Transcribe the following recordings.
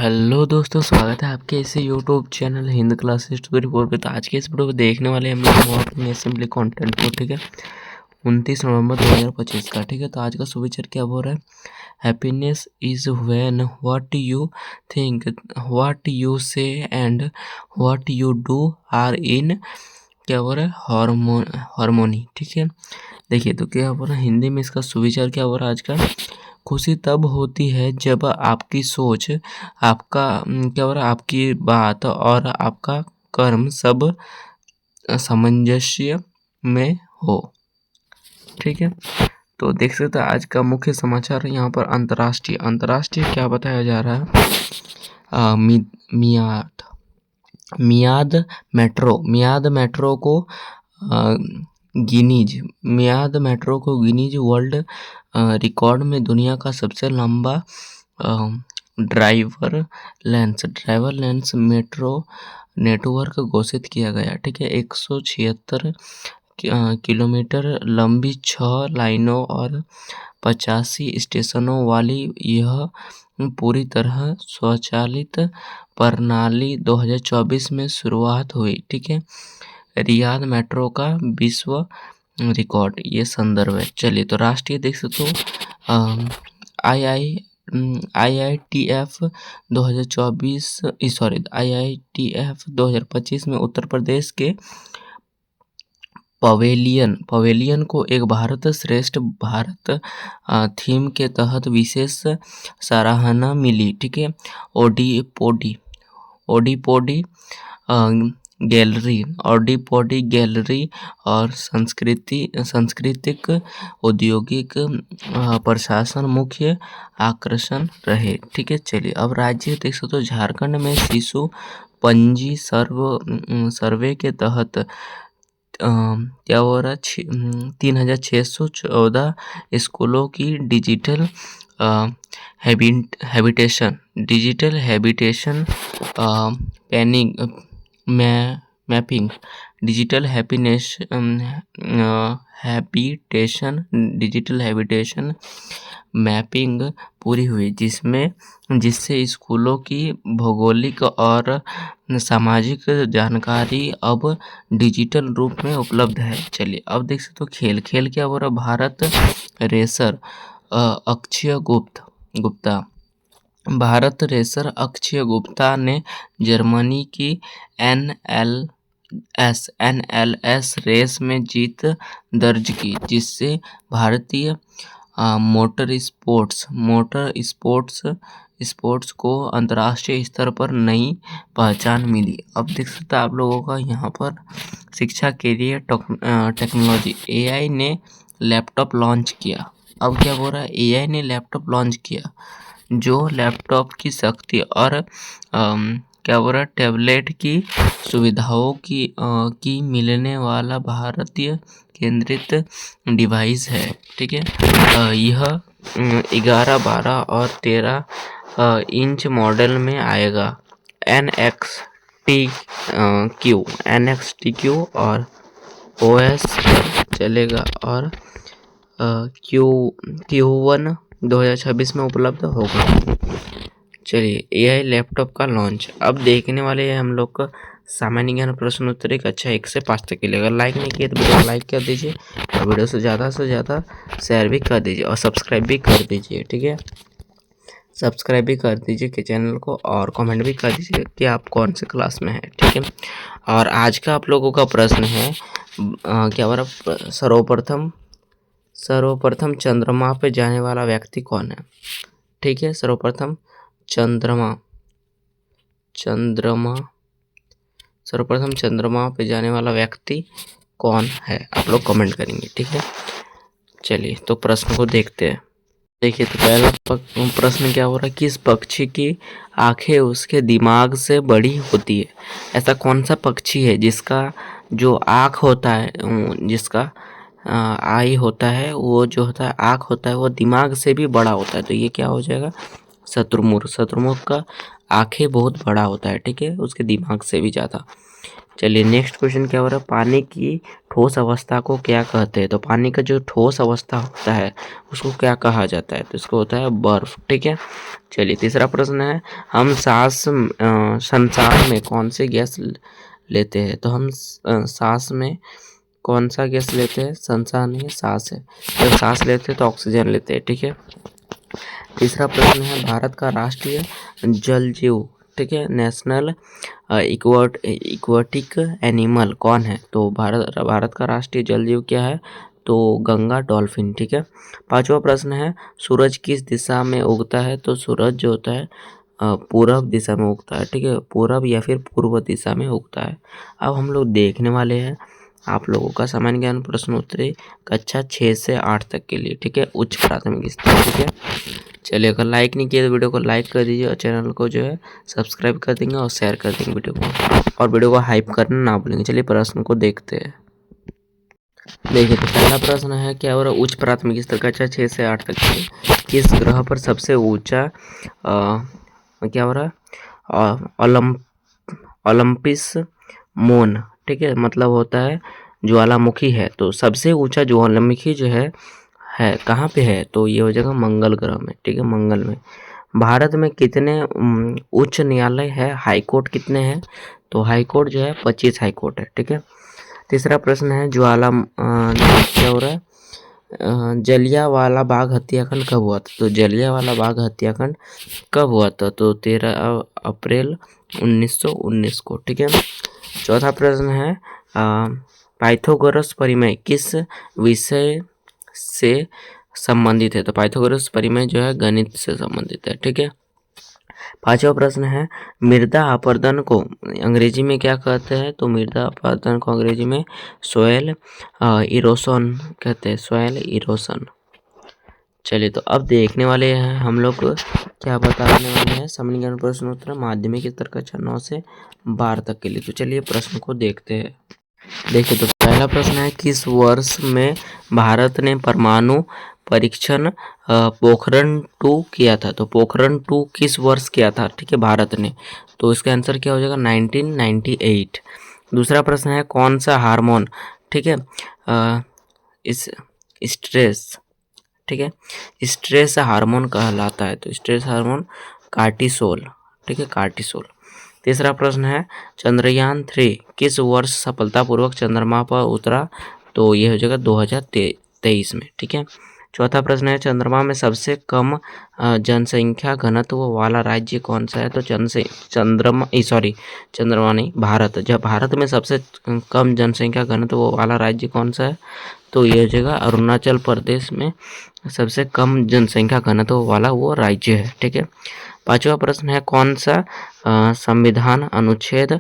Hello दोस्तों, स्वागत है आपके इसी यूट्यूब चैनल हिंद क्लासेस 234 पे। तो आज के इस वीडियो को देखने वाले हम लोग अपने असेंबली कंटेंट को, ठीक है, 29 नवंबर 2025 का, ठीक है। तो आज का सुविचार क्या बोल रहा है? Happiness is when what you think, what you say and what you do are in, क्या बोल रहा है, हार्मोनी, ठीक है। देखिए तो क्या बोल रहा है हिंदी में, इसका सुविचार क्या बोल रहा है आज का? खुशी तब होती है जब आपकी सोच, आपका क्या हो रहा है, आपकी बात और आपका कर्म सब सामंजस्य में हो, ठीक है। तो देख सकते हैं आज का मुख्य समाचार यहाँ पर अंतर्राष्ट्रीय क्या बताया जा रहा है? मियाद मेट्रो को गिनीज वर्ल्ड रिकॉर्ड में दुनिया का सबसे लंबा ड्राइवर लेंस मेट्रो नेटवर्क घोषित किया गया, ठीक है। 176 किलोमीटर लंबी 6 लाइनों और 85 स्टेशनों वाली यह पूरी तरह स्वचालित प्रणाली 2024 में शुरुआत हुई, ठीक है। रियाद मेट्रो का विश्व रिकॉर्ड, ये संदर्भ है। चलिए तो राष्ट्रीय देख सकते हो, IITF 2025 में उत्तर प्रदेश के पवेलियन को एक भारत श्रेष्ठ भारत थीम के तहत विशेष सराहना मिली, ठीक है। ओडीपोडी गैलरी और सांस्कृतिक औद्योगिक प्रशासन मुख्य आकर्षण रहे, ठीक है। चलिए अब राज्य देख सकते हो, झारखंड में शिशु पंजी सर्वे के तहत क्या हो रहा है, 3614 स्कूलों की digital habitation mapping digital habitation mapping पूरी हुई, जिससे स्कूलों की भौगोलिक और सामाजिक जानकारी अब डिजिटल रूप में उपलब्ध है। चलिए अब देख सकते हो खेल क्या हो रहा है? भारत रेसर अक्षय गुप्ता ने जर्मनी की NLS रेस में जीत दर्ज की, जिससे भारतीय मोटर स्पोर्ट्स को अंतर्राष्ट्रीय स्तर पर नई पहचान मिली। अब देख सकते हैं आप लोगों का यहाँ पर शिक्षा के लिए टेक्नोलॉजी, AI ने लैपटॉप लॉन्च किया। अब क्या बोल रहा है? AI ने लैपटॉप लॉन्च किया जो लैपटॉप की शक्ति और क्या बोल रहा है, टैबलेट की सुविधाओं की मिलने वाला भारतीय केंद्रित डिवाइस है, ठीक है। यह 11, 12 और 13 इंच मॉडल में आएगा। NXTQ और OS पर चलेगा और Q1 2026 में उपलब्ध होगा। चलिए AI लैपटॉप का लॉन्च अब देखने वाले हैं हम लोग का सामान्य ज्ञान प्रश्न उत्तर एक अच्छा 1 से 5 तक के लिए। अगर लाइक नहीं किए तो वीडियो को लाइक कर दीजिए और वीडियो से ज़्यादा शेयर भी कर दीजिए और सब्सक्राइब भी कर दीजिए, ठीक है। सब्सक्राइब भी कर दीजिए के चैनल को और कमेंट भी कर दीजिए कि आप कौन से क्लास में हैं, ठीक है। और आज का आप लोगों का प्रश्न है क्या बोला, सर्वप्रथम चंद्रमा पे जाने वाला व्यक्ति कौन है, ठीक है। सर्वप्रथम चंद्रमा पे जाने वाला व्यक्ति कौन है, आप लोग कमेंट करेंगे, ठीक है। चलिए तो प्रश्न को देखते हैं। देखिए तो पहला प्रश्न क्या हो रहा है? किस पक्षी की आंखें उसके दिमाग से बड़ी होती है? ऐसा कौन सा पक्षी है जिसका जो आँख होता है, जिसका आई होता है, वो जो होता है आँख होता है, वो दिमाग से भी बड़ा होता है? तो ये क्या हो जाएगा? शत्रुमुर्ग का आंखें बहुत बड़ा होता है, ठीक है, उसके दिमाग से भी ज़्यादा। चलिए नेक्स्ट क्वेश्चन क्या हो रहा है, पानी की ठोस अवस्था को क्या कहते हैं। तो पानी का जो ठोस अवस्था होता है उसको क्या कहा जाता है, तो इसको होता है बर्फ। ठीक है। चलिए तीसरा प्रश्न है, हम संसार में कौन सी गैस लेते हैं। तो हम सांस में कौन सा गैस लेते हैं, संसार नहीं सांस है। जब सांस लेते हैं तो ऑक्सीजन लेते हैं। ठीक है। तीसरा प्रश्न है, भारत का राष्ट्रीय जल जीव, ठीक है, नेशनल इक्वाटिक एनिमल कौन है। तो भारत का राष्ट्रीय जल जीव क्या है, तो गंगा डॉल्फिन। ठीक है। पांचवा प्रश्न है, सूरज किस दिशा में उगता है। तो सूरज जो होता है पूरब दिशा में उगता है। ठीक है, पूरब या फिर पूर्व दिशा में उगता है। अब हम लोग देखने वाले हैं आप लोगों का सामान्य ज्ञान प्रश्नोत्तरी कक्षा 6 से 8 तक के लिए। ठीक है, उच्च प्राथमिक स्तर। ठीक है। चलिए अगर लाइक नहीं किया तो वीडियो को लाइक कर दीजिए और चैनल को जो है सब्सक्राइब कर देंगे और शेयर कर देंगे वीडियो को, और वीडियो को हाइप करना ना भूलेंगे। चलिए प्रश्न को देखते हैं। देखिए तो पहला प्रश्न है क्या हो रहा है, उच्च प्राथमिक स्तर कक्षा 6 से 8 तक के किस ग्रह पर सबसे ऊंचा क्या हो रहा है, ओलंपिस मोन। ठीक है, मतलब होता है ज्वालामुखी है। तो सबसे ऊंचा ज्वालामुखी जो है कहाँ पे है, तो ये हो जाएगा मंगल ग्रह में। ठीक है, मंगल में। भारत में कितने उच्च न्यायालय है, हाई कोर्ट कितने हैं, तो हाई कोर्ट जो है 25 हाई कोर्ट है। ठीक है। तीसरा प्रश्न है, क्या हो रहा है, जलियांवाला बाग हत्याकांड कब हुआ था। तो जलियांवाला बाग हत्याकांड कब हुआ था, तो 13 अप्रैल 1919 को। ठीक है। चौथा प्रश्न है, पाइथागोरस परिमेय किस विषय से संबंधित है। तो पाइथागोरस परिमेय जो है गणित से संबंधित है। ठीक है। पांचवा प्रश्न है, मृदा अपरदन को अंग्रेजी में क्या कहते हैं। तो मृदा अपरदन को अंग्रेजी में सोयल इरोशन कहते हैं, सोयल इरोशन। चलिए तो अब देखने वाले हैं हम लोग क्या बताने वाले हैं, सामान्य ज्ञान प्रश्नोत्तर माध्यमिक स्तर कक्षा 9 से 12 तक के लिए। तो चलिए प्रश्न को देखते हैं। देखिए तो पहला प्रश्न है, किस वर्ष में भारत ने परमाणु परीक्षण पोखरण 2 किया था। तो पोखरण 2 किस वर्ष किया था, ठीक है, भारत ने। तो इसका आंसर क्या हो जाएगा, 1998। दूसरा प्रश्न है, कौन सा हार्मोन, ठीक है, इस स्ट्रेस, ठीक है, स्ट्रेस हार्मोन कहलाता है। तो स्ट्रेस हार्मोन कार्टिसोल। ठीक है, कार्टिसोल। तीसरा प्रश्न है, चंद्रयान 3 किस वर्ष सफलतापूर्वक चंद्रमा पर उतरा। तो यह हो जाएगा 2023 में। ठीक है। चौथा प्रश्न है, चंद्रमा में सबसे कम जनसंख्या घनत्व वाला राज्य कौन सा है। तो चंद्रमा नहीं, भारत। जब भारत में सबसे कम जनसंख्या घनत्व वाला राज्य कौन सा है, तो यह हो जाएगा अरुणाचल प्रदेश में सबसे कम जनसंख्या घनत्व वाला वो राज्य है। ठीक है। पांचवा प्रश्न है, कौन सा संविधान अनुच्छेद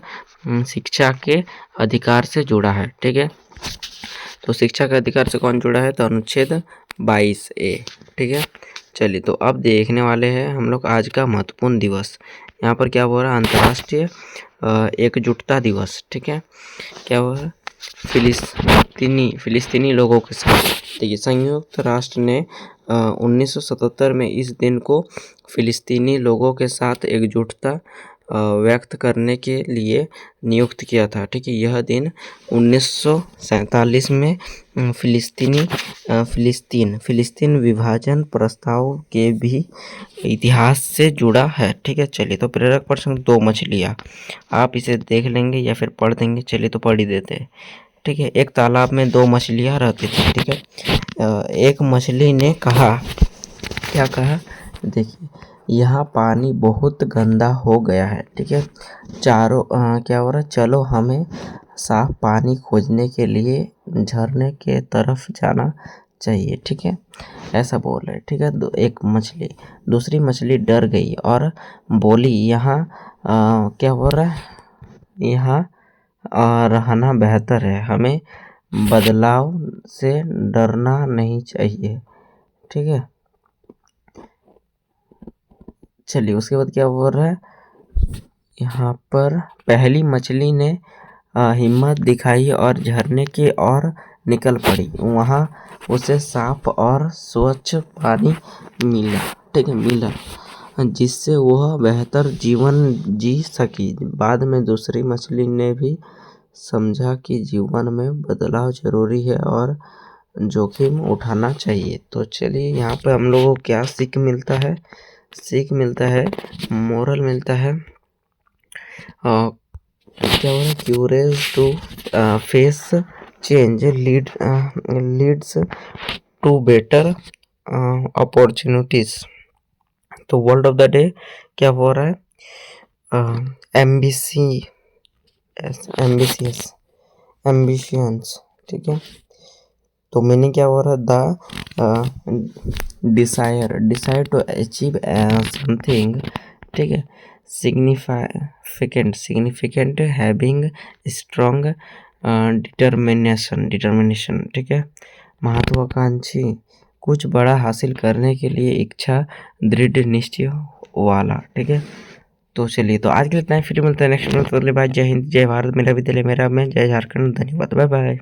शिक्षा के अधिकार से जुड़ा है। ठीक है। तो शिक्षा के अधिकार से कौन जुड़ा है, तो अनुच्छेद 22A। ठीक है। चलिए तो अब देखने वाले हैं हम लोग आज का महत्वपूर्ण दिवस। यहाँ पर क्या हो रहा है, अंतर्राष्ट्रीय एकजुटता दिवस। ठीक है। क्या हुआ है, फिलिस्तीनी लोगों के साथ। देखिए संयुक्त राष्ट्र ने 1977 में इस दिन को फिलिस्तीनी लोगों के साथ एकजुटता व्यक्त करने के लिए नियुक्त किया था। ठीक है। यह दिन 1947 में फिलिस्तीन विभाजन प्रस्ताव के भी इतिहास से जुड़ा है। ठीक है। चलिए तो प्रेरक प्रश्न, 2 मछलियाँ, आप इसे देख लेंगे या फिर पढ़ देंगे। चलिए तो पढ़ ही देते हैं। ठीक है। एक तालाब में 2 मछलियाँ रहती थी। ठीक है। एक मछली ने कहा, क्या कहा, देखिए यहाँ पानी बहुत गंदा हो गया है। ठीक है, चारों क्या हो रहा है, चलो हमें साफ पानी खोजने के लिए झरने के तरफ जाना चाहिए। ठीक है, ऐसा बोल रहे। ठीक है। एक मछली, दूसरी मछली डर गई और बोली, यहाँ क्या बोल रहा है, यहाँ रहना बेहतर है, हमें बदलाव से डरना नहीं चाहिए। ठीक है। चलिए उसके बाद क्या बोल रहा है, यहाँ पर पहली मछली ने हिम्मत दिखाई और झरने की ओर निकल पड़ी। वहाँ उसे साफ और स्वच्छ पानी मिला। ठीक है, मिला, जिससे वह बेहतर जीवन जी सकी। बाद में दूसरी मछली ने भी समझा कि जीवन में बदलाव जरूरी है और जोखिम उठाना चाहिए। तो चलिए यहाँ पे हम लोगों को क्या सीख मिलता है, सीख मिलता है, मोरल मिलता है, क्या बोला, courage to face change leads to better opportunities. तो वर्ड ऑफ द डे क्या हो रहा है, एम्बिशियंस, ठीक है। तो मीनिंग क्या हो रहा है, द डिसायर टू अचीव समथिंग, ठीक है। सिग्निफिकेंट हैविंग स्ट्रॉन्ग डिटर्मिनेशन, ठीक है। महत्वाकांक्षी, कुछ बड़ा हासिल करने के लिए इच्छा, दृढ़ निश्चय वाला, ठीक है। तो चलिए, तो आज के लिए इतना ही, फिर मिलता है नेक्स्ट में। भाई, जय हिंद, जय भारत, मेरा विद्यालय मेरा मैं, जय झारखंड, धन्यवाद, बाय बाय।